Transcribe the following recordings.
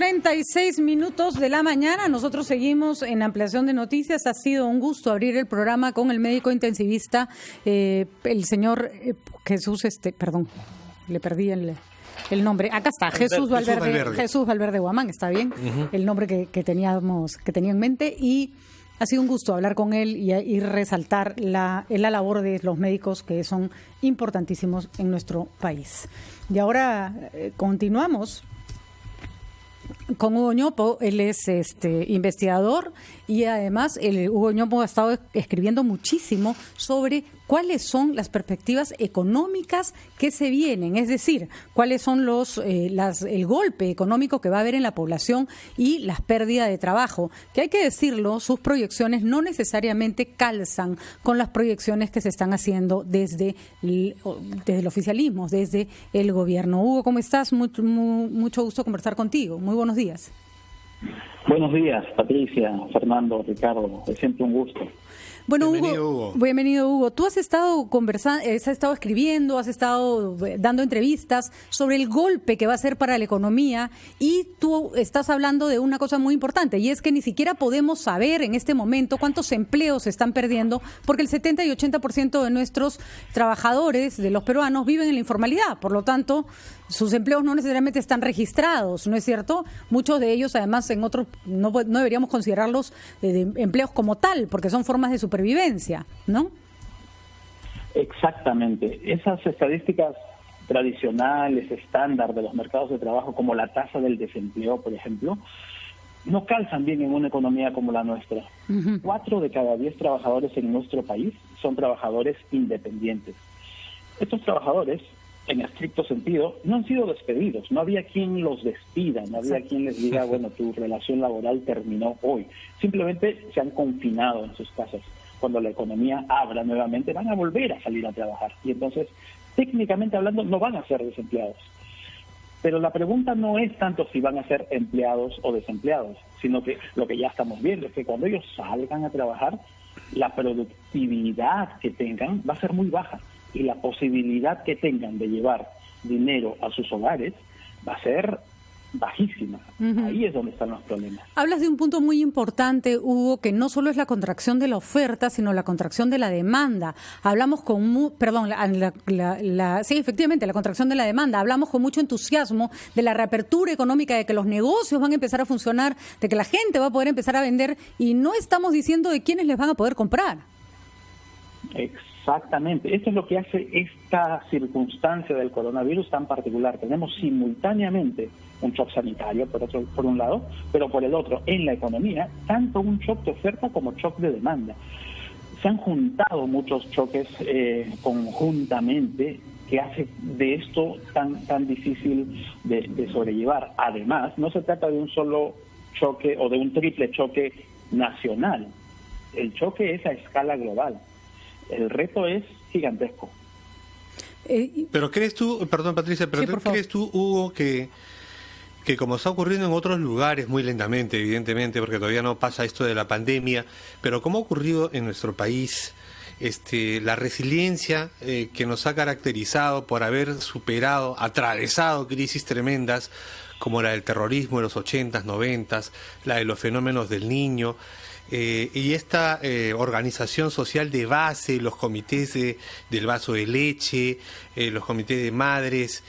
8:36 de la mañana. Nosotros seguimos en ampliación de noticias. Ha sido un gusto abrir el programa con el médico intensivista, el señor Jesús, perdón, le perdí el nombre. Acá está, Jesús Valverde Guamán, está bien, el nombre que tenía en mente, y ha sido un gusto hablar con él y resaltar la labor de los médicos, que son importantísimos en nuestro país. Y ahora continuamos con Hugo Ñopo. Él es investigador, y además Hugo Ñopo ha estado escribiendo muchísimo sobre cuáles son las perspectivas económicas que se vienen, es decir, cuáles son el golpe económico que va a haber en la población y las pérdidas de trabajo, que hay que decirlo, sus proyecciones no necesariamente calzan con las proyecciones que se están haciendo desde el oficialismo, desde el gobierno. Hugo, ¿cómo estás? Mucho gusto conversar contigo. Muy buenos días. Buenos días, Patricia, Fernando, Ricardo. Es siempre un gusto. Bueno, bienvenido, Hugo. Tú has estado escribiendo, has estado dando entrevistas sobre el golpe que va a ser para la economía, y tú estás hablando de una cosa muy importante, y es que ni siquiera podemos saber en este momento cuántos empleos se están perdiendo, porque el 70 y 80% de nuestros trabajadores, de los peruanos, viven en la informalidad. Por lo tanto, sus empleos no necesariamente están registrados, ¿no es cierto? Muchos de ellos, además, no deberíamos considerarlos de empleos como tal, porque son formas de supervivencia, ¿no? Exactamente. Esas estadísticas tradicionales, estándar de los mercados de trabajo, como la tasa del desempleo, por ejemplo, no calzan bien en una economía como la nuestra. 4 de cada 10 trabajadores en nuestro país son trabajadores independientes. Estos trabajadores, en estricto sentido, no han sido despedidos. No había quien los despida, no había quien les diga, bueno, tu relación laboral terminó hoy. Simplemente se han confinado en sus casas. Cuando la economía abra nuevamente, van a volver a salir a trabajar. Y entonces, técnicamente hablando, no van a ser desempleados. Pero la pregunta no es tanto si van a ser empleados o desempleados, sino que lo que ya estamos viendo es que cuando ellos salgan a trabajar, la productividad que tengan va a ser muy baja, y la posibilidad que tengan de llevar dinero a sus hogares va a ser bajísima. Ahí es donde están los problemas. Hablas de un punto muy importante, Hugo, que no solo es la contracción de la oferta, sino la contracción de la demanda. Hablamos sí, efectivamente, la contracción de la demanda. Hablamos con mucho entusiasmo de la reapertura económica, de que los negocios van a empezar a funcionar, de que la gente va a poder empezar a vender, y no estamos diciendo de quiénes les van a poder comprar. Exactamente. Esto es lo que hace esta circunstancia del coronavirus tan particular. Tenemos simultáneamente un shock sanitario, por un lado, pero por el otro, en la economía, tanto un shock de oferta como shock de demanda. Se han juntado muchos choques conjuntamente, que hace de esto tan difícil de sobrellevar. Además, no se trata de un solo choque o de un triple choque nacional. El choque es a escala global. El reto es gigantesco. Pero ¿crees tú, perdón Patricia, crees tú, Hugo, que como está ocurriendo en otros lugares muy lentamente, evidentemente, porque todavía no pasa esto de la pandemia, pero como ha ocurrido en nuestro país, la resiliencia que nos ha caracterizado por haber atravesado crisis tremendas, como la del terrorismo de los 80s, 90s, la de los fenómenos del Niño, y esta organización social de base, los comités del vaso de leche, los comités de madres,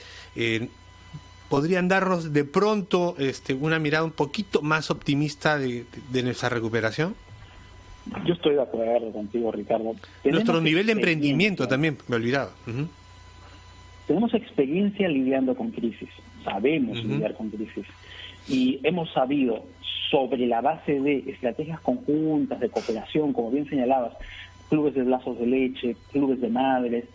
podrían darnos de pronto una mirada un poquito más optimista de nuestra recuperación? Yo estoy de acuerdo contigo, Ricardo. Nuestro nivel de emprendimiento también, me olvidaba. Tenemos experiencia lidiando con crisis, sabemos lidiar con crisis, y hemos sabido, sobre la base de estrategias conjuntas de cooperación, como bien señalabas, clubes de vasos de leche, clubes de madres,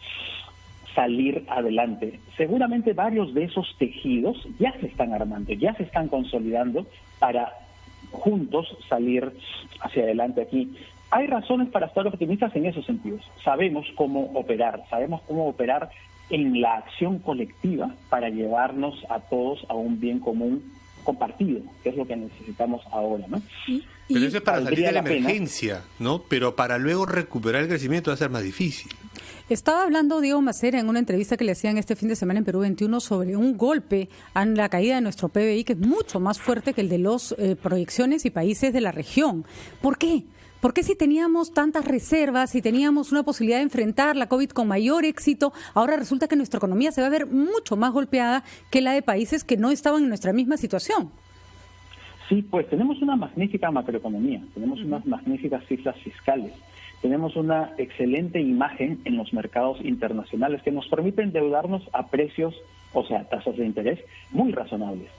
salir adelante. Seguramente varios de esos tejidos ya se están armando, ya se están consolidando para juntos salir hacia adelante aquí. Hay razones para estar optimistas en esos sentidos. Sabemos cómo operar en la acción colectiva para llevarnos a todos a un bien común compartido, que es lo que necesitamos ahora, ¿no? Pero eso es para salir de la emergencia, ¿no? Pero para luego recuperar el crecimiento va a ser más difícil. Estaba hablando Diego Macera en una entrevista que le hacían este fin de semana en Perú 21 sobre un golpe a la caída de nuestro PBI que es mucho más fuerte que el de las proyecciones y países de la región. ¿Por qué? ¿Por qué si teníamos tantas reservas, si teníamos una posibilidad de enfrentar la COVID con mayor éxito, ahora resulta que nuestra economía se va a ver mucho más golpeada que la de países que no estaban en nuestra misma situación? Sí, pues tenemos una magnífica macroeconomía, tenemos unas magníficas cifras fiscales, tenemos una excelente imagen en los mercados internacionales que nos permiten endeudarnos a precios, o sea, tasas de interés muy razonables.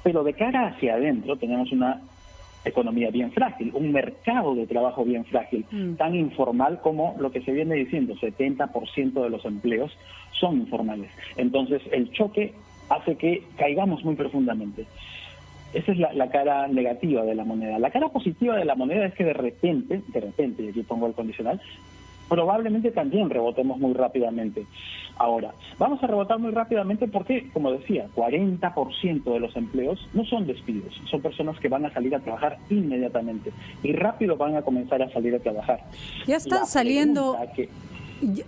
Pero de cara hacia adentro tenemos una economía bien frágil, un mercado de trabajo bien frágil, tan informal como lo que se viene diciendo, 70% de los empleos son informales. Entonces, el choque hace que caigamos muy profundamente. Esa es la cara negativa de la moneda. La cara positiva de la moneda es que de repente, y aquí pongo el condicional, probablemente también rebotemos muy rápidamente. Ahora, vamos a rebotar muy rápidamente porque, como decía, 40% de los empleos no son despidos, son personas que van a salir a trabajar inmediatamente y rápido van a comenzar a salir a trabajar. Ya están saliendo...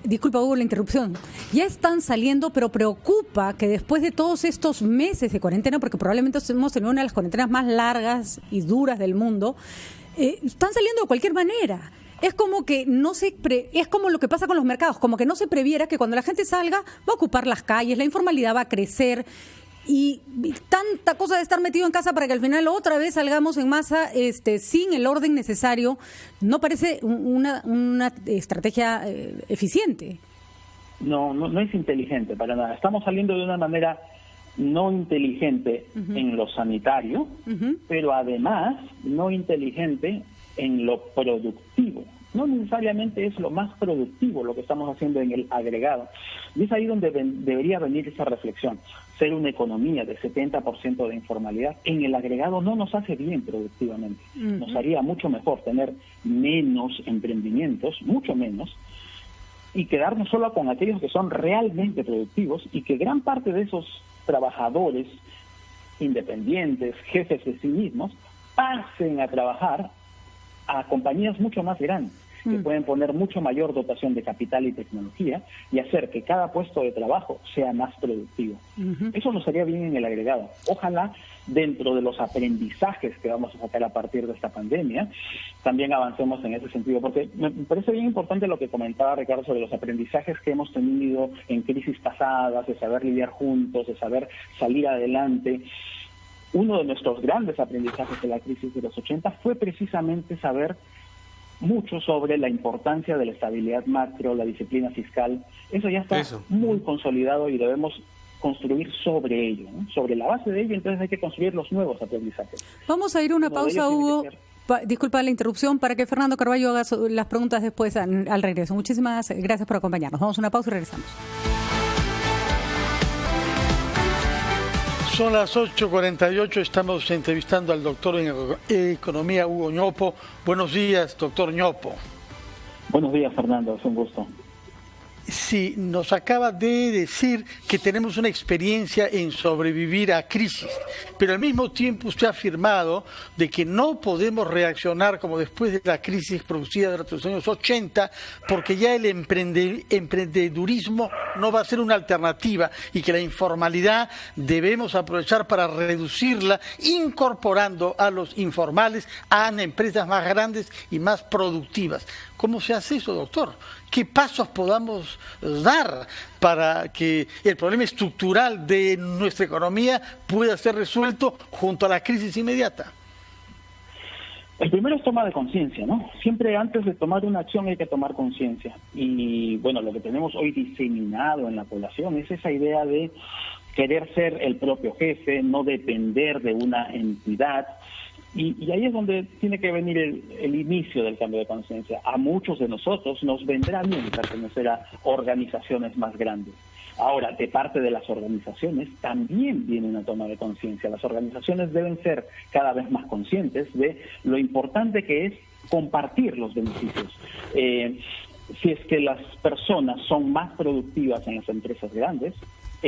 Disculpa, Hugo, la interrupción. Ya están saliendo, pero preocupa que después de todos estos meses de cuarentena, porque probablemente hemos tenido una de las cuarentenas más largas y duras del mundo, están saliendo de cualquier manera. Es como que es como lo que pasa con los mercados, como que no se previera que cuando la gente salga va a ocupar las calles, la informalidad va a crecer y tanta cosa de estar metido en casa para que al final otra vez salgamos en masa sin el orden necesario, no parece una estrategia eficiente. No es inteligente para nada. Estamos saliendo de una manera no inteligente en lo sanitario, pero además no inteligente en lo productivo. No necesariamente es lo más productivo lo que estamos haciendo en el agregado. Y es ahí donde debería venir esa reflexión. Ser una economía de 70% de informalidad en el agregado no nos hace bien productivamente. Nos haría mucho mejor tener menos emprendimientos, mucho menos, y quedarnos solo con aquellos que son realmente productivos y que gran parte de esos trabajadores independientes, jefes de sí mismos, pasen a trabajar a compañías mucho más grandes, que pueden poner mucho mayor dotación de capital y tecnología y hacer que cada puesto de trabajo sea más productivo. Eso nos haría bien en el agregado. Ojalá dentro de los aprendizajes que vamos a sacar a partir de esta pandemia, también avancemos en ese sentido, porque me parece bien importante lo que comentaba Ricardo sobre los aprendizajes que hemos tenido en crisis pasadas, de saber lidiar juntos, de saber salir adelante. Uno de nuestros grandes aprendizajes de la crisis de los 80 fue precisamente saber mucho sobre la importancia de la estabilidad macro, la disciplina fiscal. Eso ya está muy consolidado y debemos construir sobre ello, ¿no? Sobre la base de ello, entonces hay que construir los nuevos aprendizajes. Vamos a ir a una pausa, Hugo. Disculpa la interrupción, para que Fernando Carballo haga las preguntas después al regreso. Muchísimas gracias por acompañarnos. Vamos a una pausa y regresamos. Son las 8:48, estamos entrevistando al doctor en Economía, Hugo Ñopo. Buenos días, doctor Ñopo. Buenos días, Fernando, es un gusto. Sí, nos acaba de decir que tenemos una experiencia en sobrevivir a crisis, pero al mismo tiempo usted ha afirmado de que no podemos reaccionar como después de la crisis producida durante los años 80, porque ya el emprendedurismo no va a ser una alternativa y que la informalidad debemos aprovechar para reducirla, incorporando a los informales a empresas más grandes y más productivas. ¿Cómo se hace eso, doctor? ¿Qué pasos podamos dar para que el problema estructural de nuestra economía pueda ser resuelto junto a la crisis inmediata? El primero es toma de conciencia, ¿no? Siempre antes de tomar una acción hay que tomar conciencia. Y bueno, lo que tenemos hoy diseminado en la población es esa idea de querer ser el propio jefe, no depender de una entidad. Y ahí es donde tiene que venir el inicio del cambio de conciencia. A muchos de nosotros nos vendrá bien pertenecer a organizaciones más grandes. Ahora, de parte de las organizaciones también viene una toma de conciencia. Las organizaciones deben ser cada vez más conscientes de lo importante que es compartir los beneficios. Si es que las personas son más productivas en las empresas grandes,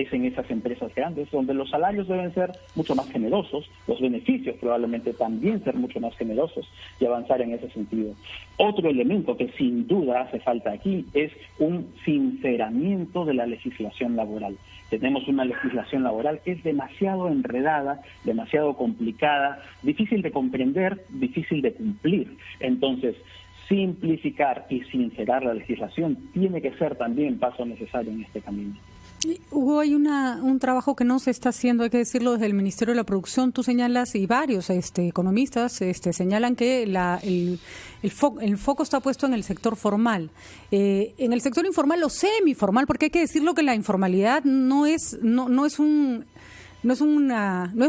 es en esas empresas grandes, donde los salarios deben ser mucho más generosos, los beneficios probablemente también ser mucho más generosos y avanzar en ese sentido. Otro elemento que sin duda hace falta aquí es un sinceramiento de la legislación laboral. Tenemos una legislación laboral que es demasiado enredada, demasiado complicada, difícil de comprender, difícil de cumplir. Entonces, simplificar y sincerar la legislación tiene que ser también paso necesario en este camino. Hugo, hay un trabajo que no se está haciendo, hay que decirlo, desde el Ministerio de la Producción. Tú señalas, y varios economistas señalan que el foco está puesto en el sector formal. En el sector informal o semiformal, porque hay que decirlo que la informalidad no es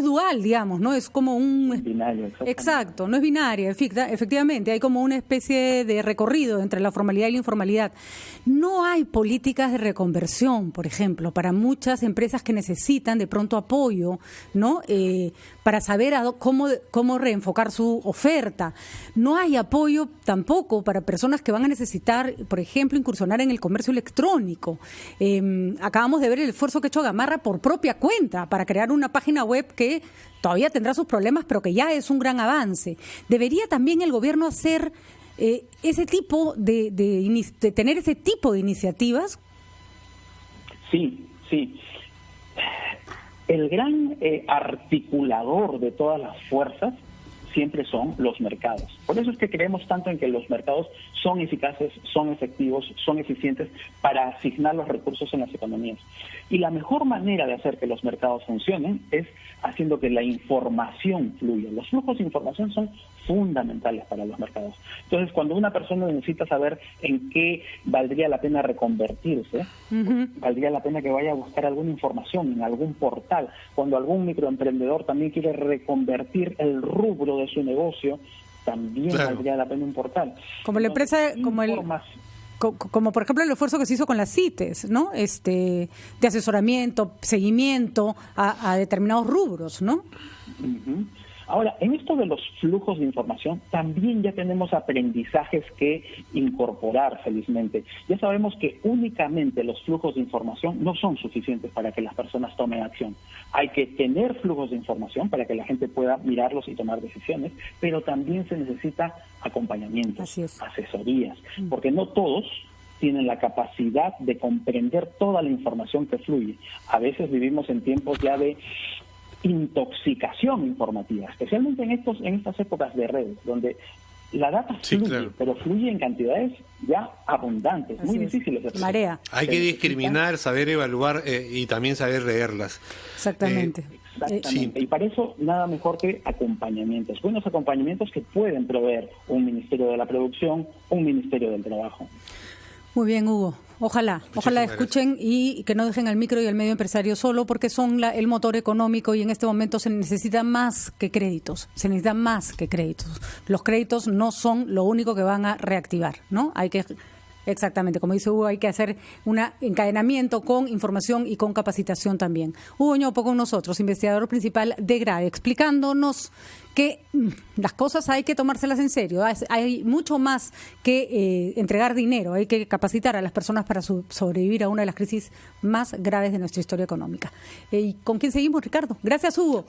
dual, digamos, no es como un binario. Exacto, no es binaria, efectivamente, hay como una especie de recorrido entre la formalidad y la informalidad. No hay políticas de reconversión, por ejemplo, para muchas empresas que necesitan de pronto apoyo, ¿no? Para saber cómo reenfocar su oferta. No hay apoyo tampoco para personas que van a necesitar, por ejemplo, incursionar en el comercio electrónico. Acabamos de ver el esfuerzo que ha hecho Gamarra por propia cuenta para crear una página web que todavía tendrá sus problemas, pero que ya es un gran avance. ¿Debería también el gobierno hacer ese tipo de tener ese tipo de iniciativas? Sí. El gran articulador de todas las fuerzas siempre son los mercados. Por eso es que creemos tanto en que los mercados son eficaces, son efectivos, son eficientes para asignar los recursos en las economías. Y la mejor manera de hacer que los mercados funcionen es haciendo que la información fluya. Los flujos de información son fundamentales para los mercados. Entonces, cuando una persona necesita saber en qué valdría la pena reconvertirse, valdría la pena que vaya a buscar alguna información en algún portal. Cuando algún microemprendedor también quiere reconvertir el rubro de su negocio, también valdría la pena un portal. Como la empresa, como por ejemplo el esfuerzo que se hizo con las CITES, ¿no? De asesoramiento, seguimiento a determinados rubros, ¿no? Ahora, en esto de los flujos de información, también ya tenemos aprendizajes que incorporar, felizmente. Ya sabemos que únicamente los flujos de información no son suficientes para que las personas tomen acción. Hay que tener flujos de información para que la gente pueda mirarlos y tomar decisiones, pero también se necesita acompañamiento, asesorías, porque no todos tienen la capacidad de comprender toda la información que fluye. A veces vivimos en tiempos ya de intoxicación informativa, especialmente en estas épocas de redes, donde la data fluye, pero fluye en cantidades ya abundantes, muy difíciles de marea. Hay que discriminar, saber evaluar y también saber leerlas. Exactamente. Y para eso nada mejor que acompañamientos, buenos acompañamientos que pueden proveer un Ministerio de la Producción, un Ministerio del Trabajo. Muy bien, Hugo. Ojalá escuchen y que no dejen al micro y al medio empresario solo, porque son el motor económico y en este momento se necesita más que créditos. Los créditos no son lo único que van a reactivar, ¿no? Exactamente, como dice Hugo, hay que hacer un encadenamiento con información y con capacitación también. Hugo Ñopo con nosotros, investigador principal de GRADE, explicándonos que las cosas hay que tomárselas en serio. Hay mucho más que entregar dinero, hay que capacitar a las personas para sobrevivir a una de las crisis más graves de nuestra historia económica. ¿Y con quién seguimos, Ricardo? Gracias, Hugo.